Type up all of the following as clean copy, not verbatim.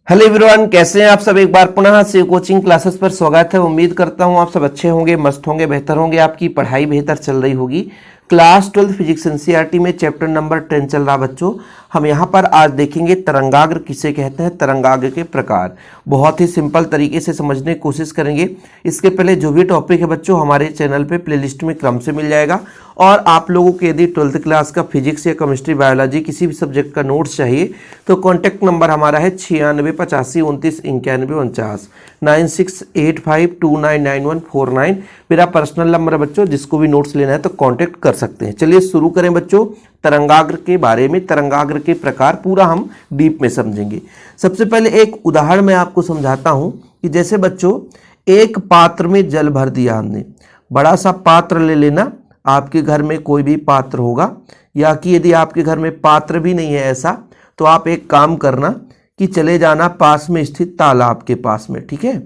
Hello everyone, कैसे हैं आप सब। एक बार पुनः से कोचिंग क्लासेस पर स्वागत है। उम्मीद करता हूं आप सब अच्छे होंगे, मस्त होंगे, बेहतर होंगे, आपकी पढ़ाई बेहतर चल रही होगी। क्लास 12 फिजिक्स एनसीईआरटी में चैप्टर नंबर 10 चल रहा बच्चों। हम यहाँ पर आज देखेंगे तरंगाग्र किसे कहते हैं, तरंगाग्र के प्रकार। बहुत ही सिंपल तरीके से समझने की कोशिश करेंगे। इसके पहले जो भी टॉपिक है बच्चों हमारे चैनल पे प्लेलिस्ट में क्रम से मिल जाएगा। और आप लोगों को यदि 12th क्लास का फिजिक्स या केमिस्ट्री बायोलॉजी किसी भी सब्जेक्ट का नोट्स चाहिए तो कॉन्टैक्ट नंबर हमारा है 9685299149 9685299149। मेरा पर्सनल नंबर है बच्चों, जिसको भी नोट्स लेना है तो कांटेक्ट कर सकते हैं। चलिए शुरू करें बच्चों। तरंगाग्र के बारे में, तरंगाग्र के प्रकार पूरा हम डीप में समझेंगे। सबसे पहले एक उदाहरण मैं आपको समझाता हूं कि जैसे बच्चों एक पात्र में जल भर दिया हमने। बड़ा सा पात्र ले लेना, आपके घर में कोई भी पात्र होगा, या कि यदि आपके घर में पात्र भी नहीं है ऐसा तो आप एक काम करना कि चले जाना पास में स्थित तालाब के पास में, ठीक है।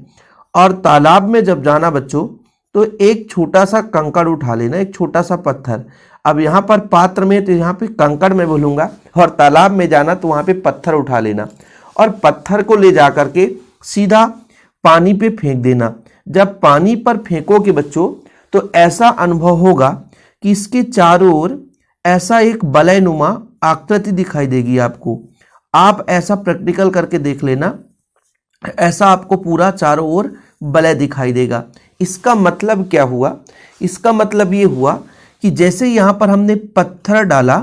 और तालाब में जब जाना बच्चों तो एक छोटा सा कंकड़ उठा लेना, एक छोटा सा पत्थर। अब यहाँ पर पात्र में तो यहाँ पे कंकड़ में बोलूँगा, और तालाब में जाना तो वहाँ पे पत्थर उठा लेना और पत्थर को ले जा करके सीधा पानी पे फेंक देना। जब पानी पर फेंकोगे बच्चों तो ऐसा अनुभव होगा कि इसके चारों ओर ऐसा एक वलयनुमा आकृति दिखाई देगी आपको। आप ऐसा प्रैक्टिकल करके देख लेना, ऐसा आपको पूरा चारों ओर वलय दिखाई देगा। इसका मतलब क्या हुआ? इसका मतलब ये हुआ कि जैसे यहाँ पर हमने पत्थर डाला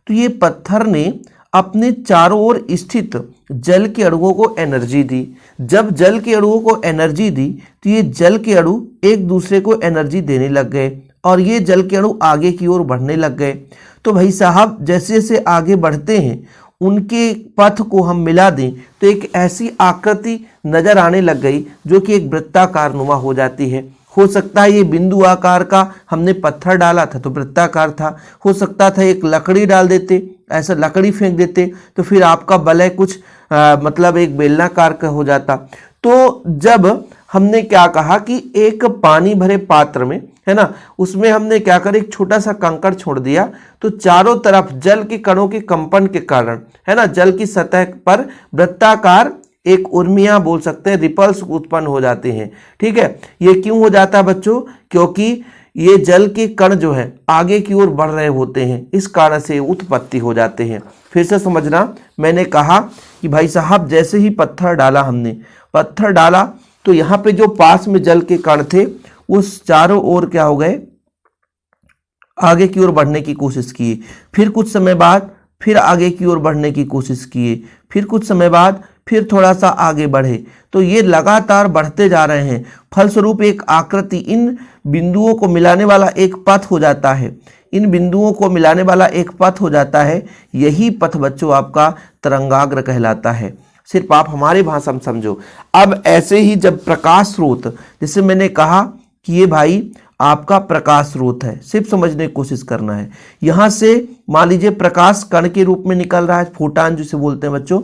तो ये पत्थर ने अपने चारों ओर स्थित जल के अणुओं को एनर्जी दी। जब जल के अणुओं को एनर्जी दी तो ये जल के अणु एक दूसरे को एनर्जी देने लग गए और ये जल के अणु आगे की ओर बढ़ने लग गए। तो भाई साहब जैसे जैसे आगे बढ़ते हैं उनके पथ को हम मिला दें तो एक ऐसी आकृति नजर आने लग गई जो कि एक वृत्ताकार नुमा हो जाती है। हो सकता है ये बिंदु आकार का हमने पत्थर डाला था तो वृत्ताकार था, हो सकता था एक लकड़ी डाल देते, ऐसा लकड़ी फेंक देते तो फिर आपका वलय कुछ मतलब एक बेलनाकार का हो जाता। तो जब हमने क्या कहा कि एक पानी भरे पात्र में, है ना, उसमें हमने क्या कर एक छोटा सा कंकड़ छोड़ दिया तो चारों तरफ जल के कणों के कंपन के कारण, है ना, जल की सतह पर वृत्ताकार एक उर्मियां बोल सकते हैं, रिपल्स उत्पन्न हो जाते हैं। ठीक है, ये क्यों हो जाता है बच्चों? क्योंकि ये जल के कण जो है आगे की ओर बढ़ रहे होते हैं, इस कारण से उत्पत्ति हो जाते हैं। फिर से समझना, मैंने कहा कि भाई साहब जैसे ही पत्थर डाला हमने, पत्थर डाला तो यहाँ पे जो पास में जल के कण थे उस चारों ओर क्या हो गए, आगे की ओर बढ़ने की कोशिश किए। फिर कुछ समय बाद फिर आगे की ओर बढ़ने की कोशिश किए, फिर कुछ समय बाद फिर थोड़ा सा आगे बढ़े। तो ये लगातार बढ़ते जा रहे हैं। फलस्वरूप एक आकृति, इन बिंदुओं को मिलाने वाला एक पथ हो जाता है, इन बिंदुओं को मिलाने वाला एक पथ हो जाता है। यही पथ बच्चों आपका तरंगाग्र कहलाता है। सिर्फ आप हमारी भाषा में समझो। अब ऐसे ही जब प्रकाश स्रोत, जैसे मैंने कहा कि ये भाई आपका प्रकाश स्रोत है, सिर्फ समझने की कोशिश करना है। यहाँ से मान लीजिए प्रकाश कण के रूप में निकल रहा है, फोटान जिसे बोलते हैं बच्चों।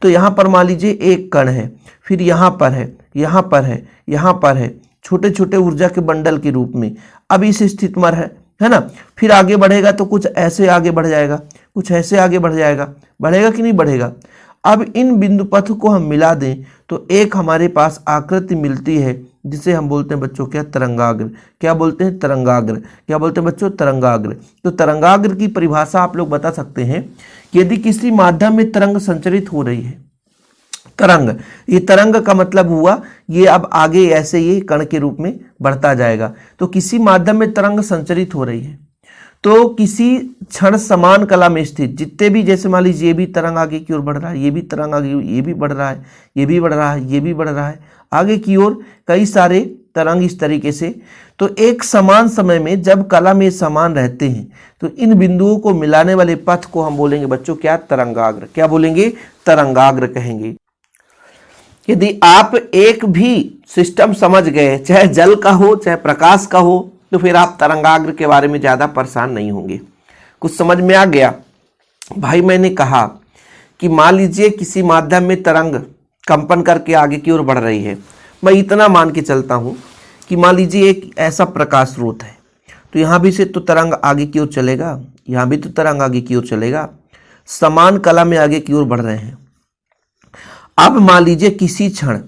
तो यहाँ पर मान लीजिए एक कण है, फिर यहाँ पर है, यहाँ पर है, यहाँ पर है, छोटे छोटे ऊर्जा के बंडल के रूप में। अब इस स्थिति में है ना, फिर आगे बढ़ेगा तो कुछ ऐसे आगे बढ़ जाएगा, कुछ ऐसे आगे बढ़ जाएगा, बढ़ेगा कि नहीं बढ़ेगा। अब इन बिंदु पथ को हम मिला दें तो एक हमारे पास आकृति मिलती है जिसे हम बोलते हैं बच्चों क्या, तरंगाग्र। क्या बोलते हैं? तरंगाग्र। क्या बोलते हैं बच्चों? तरंगाग्र। तो तरंगाग्र की परिभाषा आप लोग बता सकते हैं कि यदि किसी माध्यम में तरंग संचरित हो रही है, तरंग, ये तरंग का मतलब हुआ ये अब आगे ऐसे ये कण के रूप में बढ़ता जाएगा। तो किसी माध्यम में तरंग संचरित हो रही है तो किसी क्षण समान कला में स्थित जितने भी, जैसे मान लीजिए ये भी तरंग आगे की ओर बढ़ रहा है, ये भी तरंग आगे, ये भी बढ़ रहा है, ये भी बढ़ रहा है, ये भी बढ़ रहा है, आगे की ओर कई सारे तरंग इस तरीके से। तो एक समान समय में जब कला में समान रहते हैं तो इन बिंदुओं को मिलाने वाले पथ को हम बोलेंगे बच्चों क्या, तरंगाग्र। क्या बोलेंगे? तरंगाग्र कहेंगे। यदि आप एक भी सिस्टम समझ गए, चाहे जल का हो चाहे प्रकाश का हो, तो फिर आप तरंगाग्र के बारे में ज़्यादा परेशान नहीं होंगे। कुछ समझ में आ गया? भाई मैंने कहा कि मान लीजिए किसी माध्यम में तरंग कंपन करके आगे की ओर बढ़ रही है। मैं इतना मान के चलता हूँ कि मान लीजिए एक ऐसा प्रकाश स्रोत है, तो यहाँ भी से तो तरंग आगे की ओर चलेगा, यहाँ भी तो तरंग आगे की ओर चलेगा, समान कला में आगे की ओर बढ़ रहे हैं। अब मान लीजिए किसी क्षण,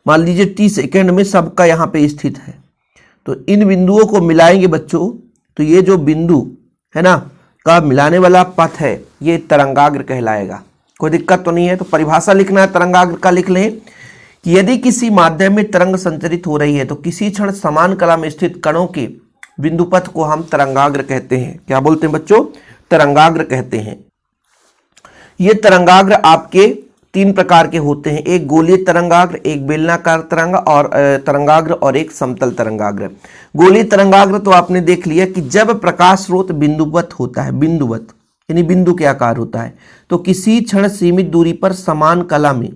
मान लीजिए t सेकेंड में सबका यहाँ पे स्थित है, तो इन बिंदुओं को मिलाएंगे बच्चों, तो ये जो बिंदु है ना का मिलाने वाला पथ है ये तरंगाग्र कहलाएगा। कोई दिक्कत तो नहीं है। तो परिभाषा लिखना है तरंगाग्र का, लिख लें कि यदि किसी माध्यम में तरंग संचरित हो रही है तो किसी क्षण समान कला में स्थित कणों के बिंदु पथ को हम तरंगाग्र कहते हैं। क्या बोलते हैं बच्चों? तरंगाग्र कहते हैं। ये तरंगाग्र आपके 3 प्रकार के होते हैं, एक गोलीय तरंगाग्र, एक बेलनाकार तरंगाग्र और एक समतल तरंगाग्र। गोलीय तरंगाग्र तो आपने देख लिया कि जब प्रकाश स्रोत बिंदुवत होता है, बिंदुवत यानी बिंदु के आकार होता है, तो किसी क्षण सीमित दूरी पर समान कला में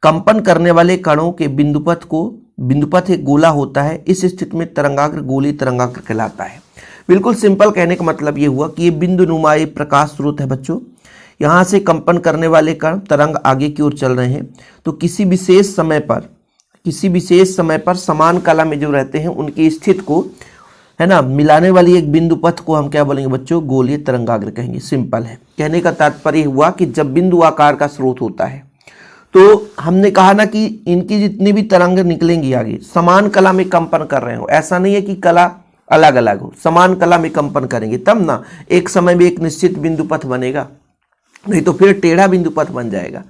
कंपन करने वाले कणों के बिंदुपथ एक गोला होता है। इस स्थिति में तरंगाग्र गोलीय तरंगाग्र कहलाता है। बिल्कुल सिंपल कहने का मतलब ये हुआ कि ये बिंदुनुमा एक प्रकाश स्रोत है बच्चों, यहाँ से कंपन करने वाले कण तरंग आगे की ओर चल रहे हैं, तो किसी विशेष समय पर समान कला में जो रहते हैं उनकी स्थिति को है ना मिलाने वाली एक बिंदु पथ को हम क्या बोलेंगे बच्चों? गोलीय तरंगाग्र कहेंगे। सिंपल है। कहने का तात्पर्य हुआ कि जब बिंदु आकार का स्रोत होता है तो हमने कहा ना कि इनकी जितनी भी तरंग निकलेंगी आगे समान कला में कंपन कर रहे हो। ऐसा नहीं है कि कला अलग अलग हो, समान कला में कंपन करेंगे तब ना एक समय में एक निश्चित बिंदु पथ बनेगा, नहीं तो फिर टेढ़ा बिंदु पथ बन जाएगा।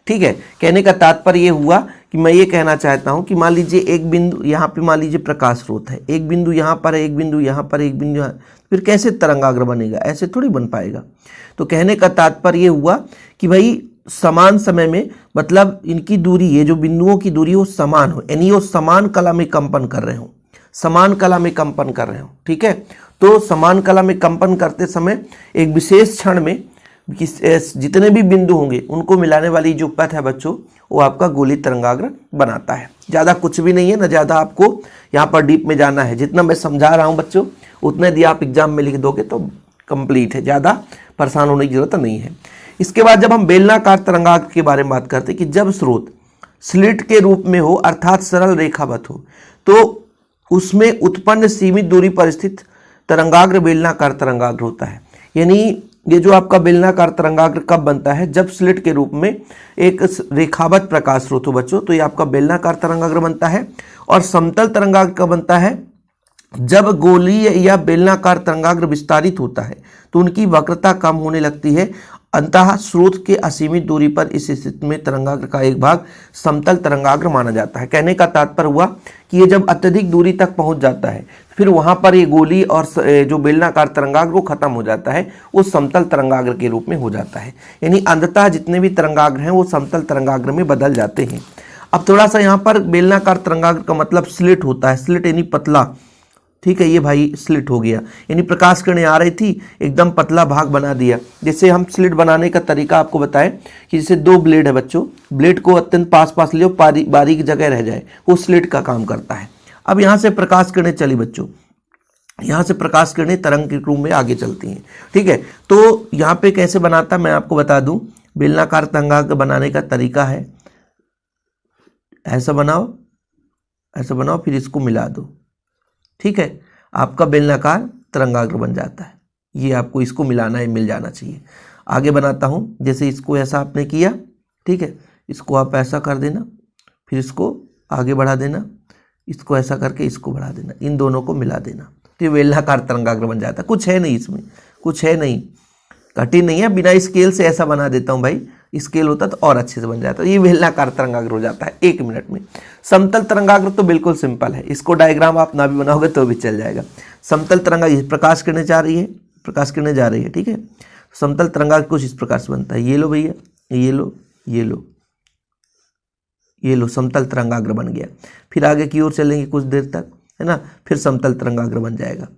ठीक है। कहने का तात्पर्य ये हुआ कि मैं ये कहना चाहता हूं कि मान लीजिए एक बिंदु यहाँ पे, मान लीजिए प्रकाश स्रोत है, एक बिंदु यहाँ पर है, एक बिंदु यहाँ पर, एक बिंदु यहाँ, फिर कैसे तरंगाग्र बनेगा? ऐसे थोड़ी बन पाएगा। तो कहने का तात्पर्य ये हुआ कि भाई समान समय में, मतलब इनकी दूरी, ये जो बिंदुओं की दूरी वो समान हो, यानी वो समान कला में कंपन कर रहे हो, समान कला में कंपन कर रहे हो। ठीक है। तो समान कला में कंपन करते समय एक विशेष क्षण में जितने भी बिंदु होंगे उनको मिलाने वाली जो पथ है बच्चों वो आपका गोलीय तरंगाग्र बनाता है। ज़्यादा कुछ भी नहीं है ना, ज़्यादा आपको यहाँ पर डीप में जाना है। जितना मैं समझा रहा हूँ बच्चों उतना यदि आप एग्जाम में लिख दोगे तो कंप्लीट है, ज़्यादा परेशान होने की जरूरत नहीं है। इसके बाद जब हम बेलनाकार तरंगाग्र के बारे में बात करते हैं कि जब स्रोत स्लिट के रूप में हो अर्थात सरल रेखावत हो, तो उसमें उत्पन्न सीमित दूरी पर स्थित तरंगाग्र बेलनाकार तरंगाग्र होता है। यानी ये जो आपका बेलनाकार तरंगाग्र कब बनता है? जब स्लिट के रूप में एक रेखावत प्रकाश स्रोत हो बच्चों, तो ये आपका बेलनाकार तरंगाग्र बनता है। और समतल तरंगाग्र कब बनता है? जब गोलीय या बेलनाकार तरंगाग्र विस्तारित होता है तो उनकी वक्रता कम होने लगती है, अंततः स्रोत के असीमित दूरी पर इस स्थिति में तरंगाग्र का एक भाग समतल तरंगाग्र माना जाता है। कहने का तात्पर्य हुआ कि ये जब अत्यधिक दूरी तक पहुंच जाता है फिर वहां पर ये गोली और जो बेलनाकार तरंगाग्र वो खत्म हो जाता है, वो समतल तरंगाग्र के रूप में हो जाता है। यानी अंततः जितने भी तरंगाग्र हैं वो समतल तरंगाग्र में बदल जाते हैं। अब थोड़ा सा यहाँ पर बेलनाकार तरंगाग्र का मतलब स्लिट होता है, स्लिट यानी पतला। ठीक है, ये भाई स्लिट हो गया, यानी प्रकाश किरणें आ रही थी एकदम पतला भाग बना दिया। जैसे हम स्लिट बनाने का तरीका आपको बताएं कि जैसे 2 ब्लेड है बच्चों, ब्लेड को अत्यंत पास पास लियो, बारीक जगह रह जाए, वो स्लिट का काम करता है। अब यहाँ से प्रकाश किरणें चली बच्चों, यहाँ से प्रकाश किरणें तरंग के रूप में आगे चलती हैं। ठीक है, तो यहाँ पे कैसे बनाता मैं आपको बता दूं। बेलनाकार तरंगाग्र बनाने का तरीका है, ऐसा बनाओ, ऐसा बनाओ, फिर इसको मिला दो। ठीक है, आपका बेलनाकार तरंगाग्र बन जाता है। ये आपको इसको मिलाना है, मिल जाना चाहिए। आगे बनाता हूँ, जैसे इसको ऐसा आपने किया, ठीक है, इसको आप ऐसा कर देना, फिर इसको आगे बढ़ा देना, इसको ऐसा करके इसको बढ़ा देना, इन दोनों को मिला देना, तो ये बेलनाकार तरंगाग्र बन जाता है। कुछ है नहीं इसमें, कुछ है नहीं, कठिन नहीं है। बिना स्केल से ऐसा बना देता हूँ भाई, स्केल होता तो और अच्छे से बन जाता है। ये बेलनाकार तरंगाग्र हो जाता है 1 मिनट में। समतल तरंगाग्र तो बिल्कुल सिंपल है, इसको डायग्राम आप ना भी बनाओगे तो भी चल जाएगा। समतल तरंगाग्र, प्रकाश किरणें जा रही है, प्रकाश किरणें जा रही है, ठीक है। समतल तरंगाग्र कुछ इस प्रकार से बनता है। ये लो भैया, ये लो, ये लो, ये लो, समतल तरंगाग्र बन गया। फिर आगे की ओर चलेंगे कुछ देर तक, है ना, फिर समतल तरंगाग्र बन जाएगा।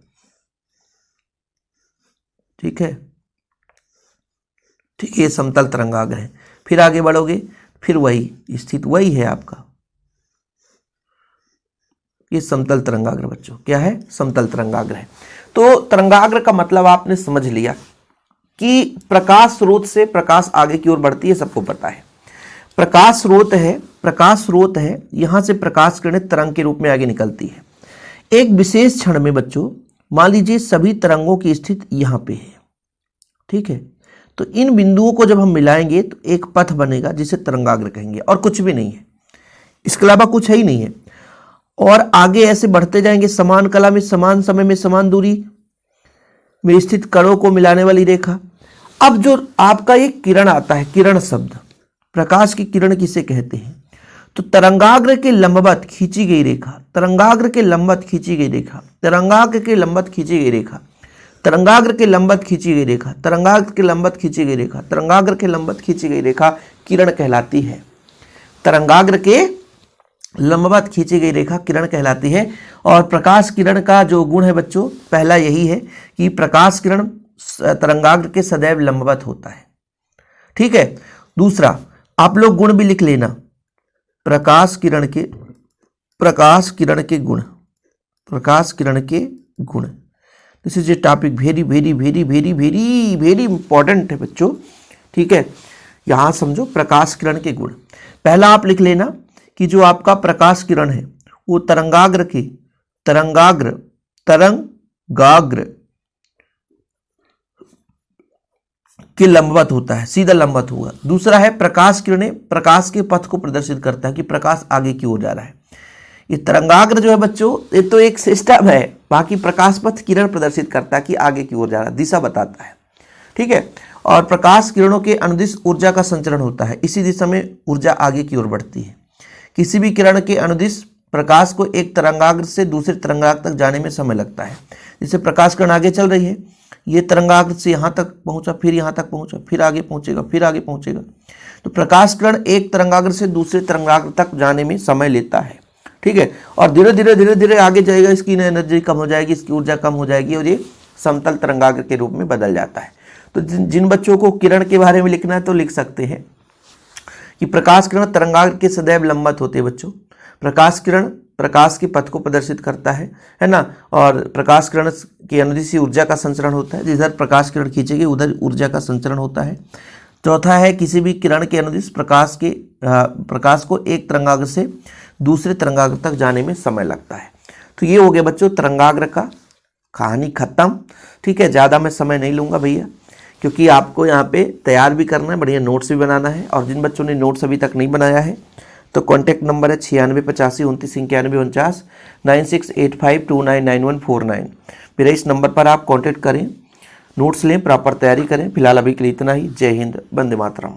ठीक है, ठीक है, ये समतल तरंगाग्र है। फिर आगे बढ़ोगे, फिर वही स्थिति वही है आपका, ये समतल तरंगाग्र बच्चों, क्या है? समतल तरंगाग्र है। तो तरंगाग्र का मतलब आपने समझ लिया कि प्रकाश स्रोत से प्रकाश आगे की ओर बढ़ती है, सबको पता है। प्रकाश स्रोत है, प्रकाश स्रोत है, यहां से प्रकाश किरणें तरंग के रूप में आगे निकलती है। एक विशेष क्षण में बच्चों मान लीजिए सभी तरंगों की स्थिति यहां पे है, ठीक है, तो इन बिंदुओं को जब हम मिलाएंगे तो एक पथ बनेगा जिसे तरंगाग्र कहेंगे, और कुछ भी नहीं है, इसके अलावा कुछ है ही नहीं है। और आगे ऐसे बढ़ते जाएंगे, समान कला में समान समय में समान दूरी में स्थित कणों को मिलाने वाली रेखा। अब जो आपका ये किरण आता है, किरण शब्द, प्रकाश की किरण किसे कहते हैं? तो तरंगाग्र के लंबवत खींची गई रेखा, तरंगाग्र के लंबवत खींची गई रेखा, तरंगाग्र के लंबवत खींची गई रेखा, तरंगाग्र के लंबवत खींची गई रेखा, तरंगाग्र के लंबवत खींची गई रेखा, तरंगाग्र के लंबवत खींची गई रेखा किरण कहलाती है। तरंगाग्र के लंबवत खींची गई रेखा किरण कहलाती है। और प्रकाश किरण का जो गुण है बच्चों, पहला यही है कि प्रकाश किरण तरंगाग्र के सदैव लंबवत होता है। ठीक है। दूसरा, आप लोग गुण भी लिख लेना, प्रकाश किरण के गुण, प्रकाश किरण के गुण। This is a topic very very very very very very important है बच्चों। ठीक है, यहां समझो प्रकाश किरण के गुण। पहला आप लिख लेना कि जो आपका प्रकाश किरण है वो तरंगाग्र के लंबवत होता है, सीधा लंबवत होगा। दूसरा है प्रकाश किरणें प्रकाश के पथ को प्रदर्शित करता है कि प्रकाश आगे की ओर जा रहा है। ये तरंगाग्र जो है बच्चों, ये तो एक सिस्टम है, बाकी प्रकाश पथ किरण प्रदर्शित करता है कि आगे की ओर जा रहा है, दिशा बताता है। ठीक है। और प्रकाश किरणों के अनुदिश ऊर्जा का संचरण होता है, इसी दिशा में ऊर्जा आगे की ओर बढ़ती है। किसी भी किरण के अनुदिश प्रकाश को एक तरंगाग्र से दूसरे तरंगाग्र तक जाने में समय लगता है। जैसे प्रकाश किरण आगे चल रही है, ये तरंगाग्र से यहाँ तक पहुँचा, फिर यहाँ तक पहुँचा, फिर आगे पहुँचेगा, फिर आगे पहुँचेगा। तो प्रकाश किरण एक तरंगाग्र से दूसरे तरंगाग्र तक जाने में समय लेता है। ठीक है। और धीरे धीरे धीरे धीरे आगे जाएगा, इसकी एनर्जी कम हो जाएगी, इसकी ऊर्जा कम हो जाएगी और ये समतल तरंगाग्र के रूप में बदल जाता है। तो जिन बच्चों को किरण के बारे में लिखना है तो लिख सकते हैं कि प्रकाश किरण तरंगाग्र के सदैव लंबवत होते हैं बच्चों। प्रकाश किरण प्रकाश के पथ को प्रदर्शित करता है ना। और प्रकाश किरण के अनुदिश ऊर्जा का संचरण होता है, जिधर प्रकाश किरण खींचेगी उधर ऊर्जा का संचरण होता है। चौथा है किसी भी किरण के अनुदिश प्रकाश को एक तरंगाग्र से दूसरे तरंगाग्र तक जाने में समय लगता है। तो ये हो गया बच्चों तरंगाग्र का कहानी खत्म। ठीक है, ज़्यादा मैं समय नहीं लूँगा भैया, क्योंकि आपको यहाँ पे तैयार भी करना है, बढ़िया नोट्स भी बनाना है। और जिन बच्चों ने नोट्स अभी तक नहीं बनाया है तो कॉन्टैक्ट नंबर है 9685293949 9685299149। मेरे इस नंबर पर आप कॉन्टैक्ट करें, नोट्स लें, प्रॉपर तैयारी करें। फिलहाल अभी के लिए इतना ही। जय हिंद, वंदे मातरम।